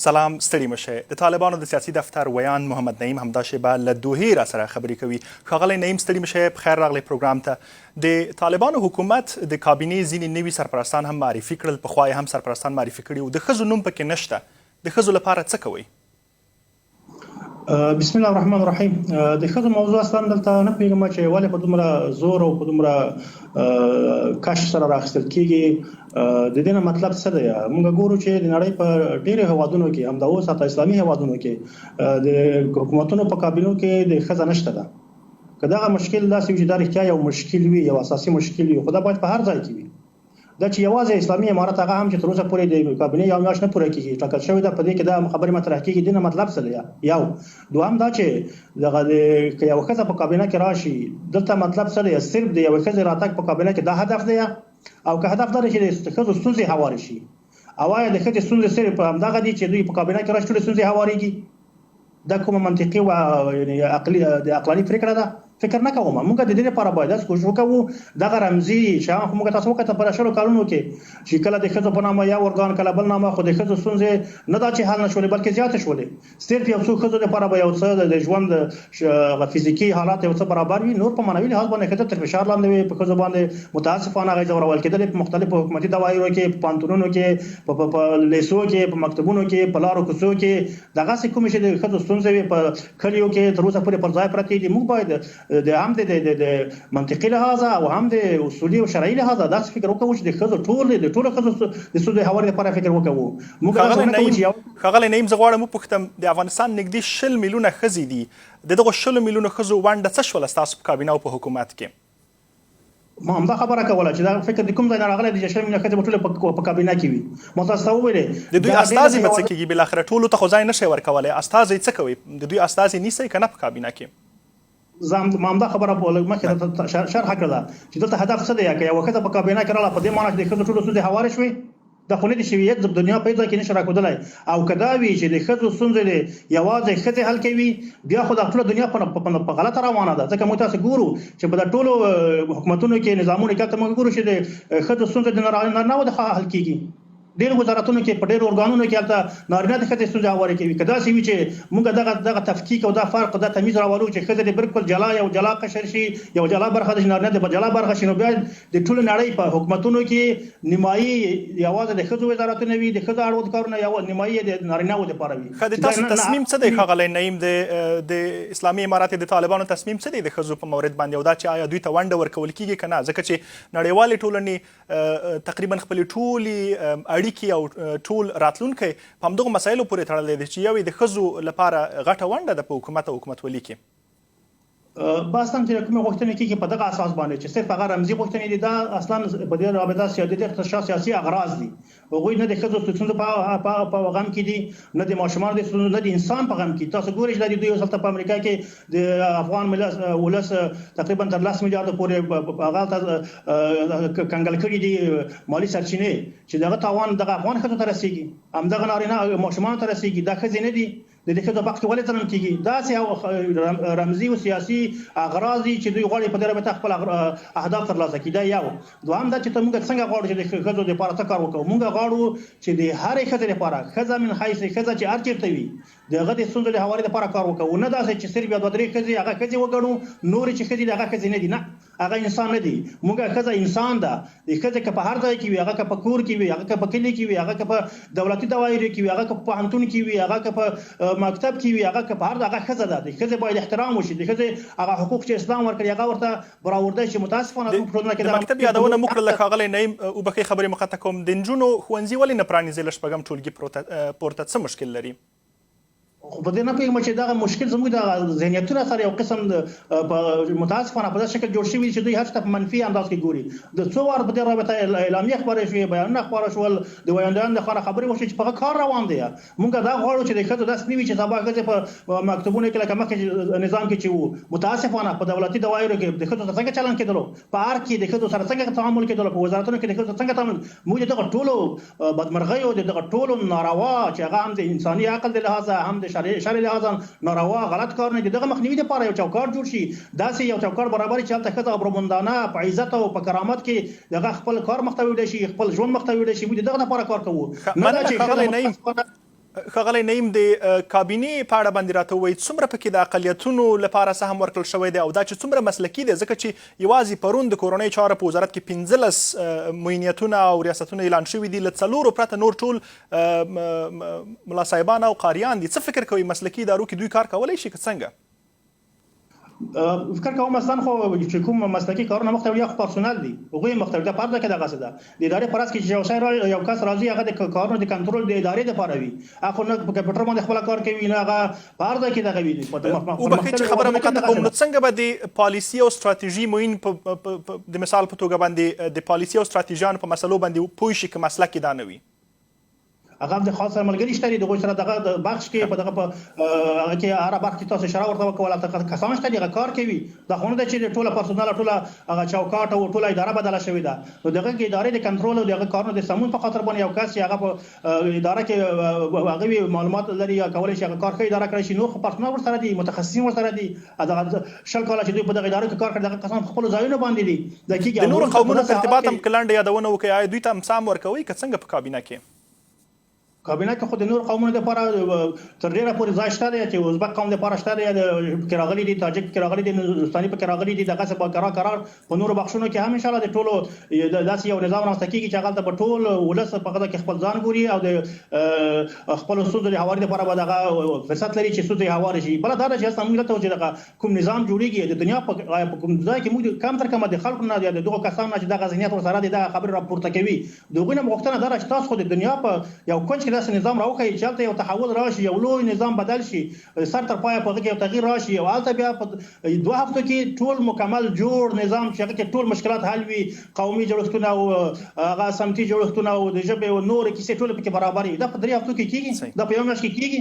سلام ستړي مشه. د طالبانو د سیاسي دفتر ویان محمد نعیم همدا شیبه له دوحې را سره خبرې کوي. ښاغلی نعیم ستړي مشه، بخیر راغلی پروګرام ته. د طالبانو حکومت د کابینې ځینې نوي سرپرستان هم معرفي کړل، پخوا یې هم سرپرستان معرفي کړي وو. د ښځو نوم پکې نشته. د ښځو لپاره څه کوئ؟ بسم الله الرحمن الرحیم. د ښځو موضوع اصلا دلته نه پوهېږم چې ولې په دومره زور او په دومره کش سره راخیستل کېږي. د دې نه مطلب څه دی؟ موږ ګورو چې د نړۍ په ډېرو هېوادونو کې، همدا اوس حتی اسلامي هېوادونو کې د حکومتونو په کابینو کې د ښځه نشته ده. که دغه مشکل داسې وي چې دا رښتیا یو مشکل وي، یو اساسي مشکل وي، خو دا باید په هر ځای کې وي. دا چې یوازې اسلامي امارت هغه هم چې تر اوسه پورې د کابینې یو میاشت نه پوره کېږي ټاکل شوې ده، په دې کې دا خبرې مطرح کېږي. دې نه مطلب څه دی؟ یو دوهم دا چې دغه که یو ښځه په کابینه کې راشي، دلته مطلب څه دی؟ صرف د یوې ښځې راتګ په کابینه کې دا هدف دی، او که هدف دا دی چې د ښځو ستونزې هوارې شي، او آیا د ښځې ستونزې صرف همدغه دي چې دوی په کابینه کې راشي ټولې ستونزې هوارېږي؟ دا کومه منطقي او یعنې عقلاني پرېکړه ده؟ فکر نه کوم. موږ د دې لپاره باید داسې کوشش وکړو دغه رمزي شیان خو موږ تاسو وکړه په شلو کلونو کې چې کله د ښځو په نامه یا ارګان کله بل نامه، خو د ښځو ستونزې نه دا چې حل نه شولې بلکې زیاتې شولې. صرف یو څو ښځو لپاره به یو څه د ژوند فزیکي حالات یو څه برابر وي، نور په معنوي لحاظ باندې ښځه تر فشار لاندې وي. په ښځو باندې متاسفانه هغې ځورول کېدلې په مختلفو حکومتي دوايرو کې، په پوهنتونونو کې، په لیسو کې، په مکتبونو کې، په لارو کوڅو کې دغسې کومې چې د ښځو ستونزې وي په کلیو کې تر اوسه پورې پر ځای پرتې دي. موږ باید د هم د منطقي لحاظه او هم د اصولي او شرعي لحاظه داسې فکر وکړو چې د ښځو د ټولو ښځو د ستونزو هواري لپاره فکر وکړو. ښاغلی نعیم، زه غواړم وپوښتم، د افغانستان نږدې 20 میلیونه ښځې دي. د دغو 20 میلیونه ښځو ونډه څه شوله ستاسو په کابینه او په حکومت کې؟ ما همدا خبره کوله چې دا فکر د کوم ځای نه راغلی دی چې 20 میلیونه ښځې به ټولې په کابینه کې وي. ما تاسو ته وویلې د دوی استازي به څه کېږي؟ بالاخره ټولو ته خو ځای نشئ ورکولی. استازی څه کوئ؟ د دوی استازي نیسئ که نه په کابینه کې؟ ما همدا خبره په مخکې شرح کړله چې دلته هدف څه دی. که یوه ښځه په کابینه کې راغله په دې معنی چې د ښځو ټولو ستونزې هوارې شوې، دا خو نه دي شوي. د دنیا په ځای کې نشي راښودلی. او که دا وي چې د ښځو ستونزې یوازې ښځې حل کوي، بیا خو دا ټوله دنیا په غلطه روانه ده. ځکه موږ تاسو ګورو چې په دا ټولو حکومتونو کې نظامونو کې هلته موږ ګورو چې د ښځو ستونزې د نارینه‌وو د خوا حل کېږي. ډېر وزارتونو کې په ډېرو ارګانونو کې هلته نارینه د ښځې ستونزې هوارې کوي. که داسې وي چې موږ دغه تفکیک او دا فرق دا تمیز راولو چې ښځه د بالکل جلا یو جلا قشر شي، یو جلا برخه د نارینه د جلا برخه شي، نو بیا د ټولو نړۍ په حکومتونو کې نیمایي یوازې د ښځو وزارتونه وي، د ښځو اړوند کارونه یو نیمایي د نارینه‌وو دپاره وي. ښه، د تاسو تصمیم څه دی ښاغلی نعیم؟ د اسلامي امارت د طالبانو تصمیم څه دی د ښځو په مورد باندې، او دا چې آیا دوی ته ونډه ورکول کېږي که نه؟ ځکه چې نړیوالې ټولنې تقریبا خپلې ټولې اړیکې او ټول راتلونکی په همدغو مسایلو پورې تړلی دی چې یو یې د ښځو لپاره غټه ونډه ده په حکومت او حکومتولي کې. بس هم چې کومې غوښتنې کېږي په دغه اساس باندې چې صرف هغه رمزي غوښتنې دي، دا اصلا په دې رابطه د سیاسي اغراض دي. هغوی نه د ښځو ستونزو په غم کې دي، نه د ماشومانو د ستونزو، نه د انسان په غم کې. تاسو ګورئ چې دوی هلته په امریکا کې د افغان ولس تقریبا تر 10 میلیارده پورې هغه کنګل کړي دي مالي سرچینې چې دغه تاوان دغه افغان ښځو ته رسېږي، همدغه نارینه ماشومانو ته رسېږي. دا ښځې نه دي د دې ښځو په حق کې ولې ظلم کېږي؟ داسې رمزي او سیاسي اغراض دي چې دوی غواړي په دې رابطه خپل اهداف ترلاسه کړي. دا یو. دوهم دا چې موږ څنګه غواړو چې د ښځو لپاره څه کار وکړو. موږ غواړو چې د هرې ښځې لپاره، ښځه من حیث ښځه چې هر چېرته وي، د هغه د ستونزو د هواري لپاره کار وکړو. نه داسې چې صرف یو دوه درې ښځې هغه ښځې وګڼو، نورې چې ښځې دي هغه ښځې نه دي. نه، هغه انسان نه دي. موږ ښځه انسان ده. د ښځې که په هر ځای کې وي، هغه که په کور کې وي، هغه که په کلي کې وي، هغه که په دولتي دوايرو کې وي، هغه که په پوهنتون کې وي، هغه که په مکتب کې وي، هغه که په هر ځای، هغه ښځه ده. د ښځې باید احترام وشي. د ښځې هغه حقوق چې اسلام ورکړي هغه ورته برآورده شي. متاسفانه زموږ په ټولنه کې د مکتب یادونه مو کړله ښاغلی نعیم. وبښئ خبرې مقطع کوم. د نجونو ښوونځي ولې نه پرانیزئ له شپږم ټولګي پورته؟ څه مشکل لري؟ خو په دې نه پوهېږم چې دغه مشکل زموږ د ذهنیتونو سره یو قسم متاسفانه په داسې شکل جوړ شوي چې دوی هر څه په منفي انداز کې ګوري. د څو وار په دې رابطه اعلامیې خپرې شوې، بیانونه خپاره شول، د ویاندویانو لخوا خبرې وشوې چې په هغه کار روان دی. موږ دا غواړو چې د ښځو داسې نه وي چې سبا ښځې په مکتبونو کې لکه مخکې نظام کې چې وو، متاسفانه په دولتي دوايرو کې د ښځو سره څنګه چلن کېدلو، په هر کې د ښځو سره څنګه تعامل کېدلو، په وزارتونو کې د ښځو څنګه تعامل. موږ دغه ټولو بدمرغیو، دغه ټولو ناروا چې هغه هم د انساني عقل د لحاظه، هم د شرعي لحاظه ناروا غلط کار نه دي، دغه مخنیوي لپاره یو چوکاټ جوړ شي. داسې یو چوکاټ برابر چې هلته ښځه بربندانه په عزت او په کرامت کې دغه خپل کار مخته وړی شي، خپل ژوند مخته وړی شي. موږ دغه لپاره کار کوو. نه دا چې ښاغلی نعیم د کابینې په اړه باندې راته ووایي څومره پکې د اقلیتونو لپاره سهم ورکړل شوی دی او دا چې څومره مسلکي دی ځکه چې یوازې پرون د کورنۍ چارو په وزارت کې 15 معینیتونه او ریاستونه اعلان شوي دي له 4 پرته نور ټول ملا صاحبان او قاریان دي. څه فکر کوئ مسلکي ادارو کې دوی کار کولی شي که څنګه؟ فکر کوم مثلا خو چې کوم مسلکي کارونه مختلف یا پرسونل دي هغه مختلف ده پرده کې دغه څه ده د ادارې پرس کې چې یو کس راځي هغه د کارونو د کنټرول د ادارې لپاره وي هغه نه په کمپیوټر باندې خپل کار کوي نه هغه پرده کې دغه وي او بکه چې خبره مقطع کوم نو څنګه به د پالیسي او ستراتیژي موین د مثال په توګه باندې د پالیسي او ستراتیژیانو په مسلو باندې پوه شي که مسلک دا نه وي هغه د خاص ملګری شته دغه سره دغه بخش کې په دغه په کې هر بخش کې تاسو اشاره ورته وکوله ته کسان شته دغه کار کوي دا خو نه ده چې ټوله پرسونل ټوله هغه چوکاټ او ټوله اداره بدله شوې ده نو دغه کې ادارې د کنټرول او دغه کارونو د سمون په خاطر باندې یو کس چې هغه په اداره کې هغه معلومات لري یا کولای شي هغه کار کوي اداره کوي شي نور خو پرسونل ورسره دي متخصصین ورسره دي دغه شل کاله چې دوی په دغه اداره کې کار کوي دغه کسان خپل ځایونه باندې دي د کېږي د نور قومونو په ارتباط هم کلنډ یادونه وکړي آیا دوی ته هم سام ورکوي که څنګه په کابینه کې کابینه کې خو د نور قومونو لپاره تر ډیره پورې ځای شته دی چې ازبک قوم لپاره شته دی کې راغلي دي تاجک کې راغلي دي نورستاني په کې راغلي دي دغه څه قرار په نورو بخښونو کې هم ان شاء الله د ټولو داسې یو نظام رامنځته کېږي چې هغه په ټول ولس په هغه کې خپل ځان ګوري او د خپل ستونزو د هواري لپاره به دغه فرصت لري چې ستونزې هواري شي بل دا چې سمون ته چې دغه کوم نظام جوړیږي د دنیا په کوم ځای کې موږ کم تر کمه د خلکو نه د دغه کسانو چې دغه ذهنیت ورسره دي دا خبر راپورته کوي دغه نه مغوښتنه دا چې تاسو خو د دنیا په یو کونج کې داسې نظام راوخی چې هلته یو تحول راشي یو لوی نظام بدل شي سر تر پایه په هغه کې یو تغییر راشي او هلته بیا په 2 هفتو کې ټول مکمل جوړ نظام چې هغه کې ټول مشکلات حل وي قومي جوړښتونه او هغه سمتي جوړښتونه او د ژبې او نور کیسې ټول پکې برابر وي دا په 3 هفتو کې کیږي دا په یو میاشت کې کیږي